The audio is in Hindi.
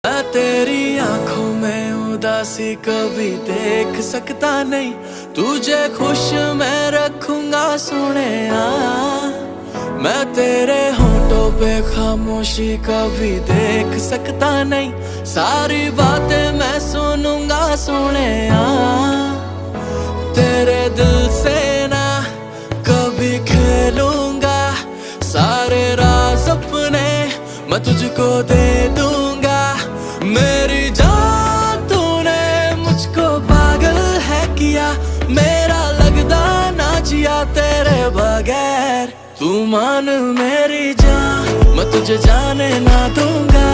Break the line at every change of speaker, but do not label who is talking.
मैं तेरी आंखों में उदासी कभी देख सकता नहीं, तुझे खुश मैं रखूंगा सोनिया। मैं तेरे होठों पे खामोशी कभी देख सकता नहीं, सारी बातें मैं सुनूंगा सोनिया। तेरे दिल से ना कभी खेलूंगा, सारे राज अपने मैं तुझको दे दूंगा। मेरी जान तूने मुझको पागल है किया, मेरा लगदा ना जिया तेरे बगैर। तू मान मेरी जान, मैं तुझे जाने ना दूंगा।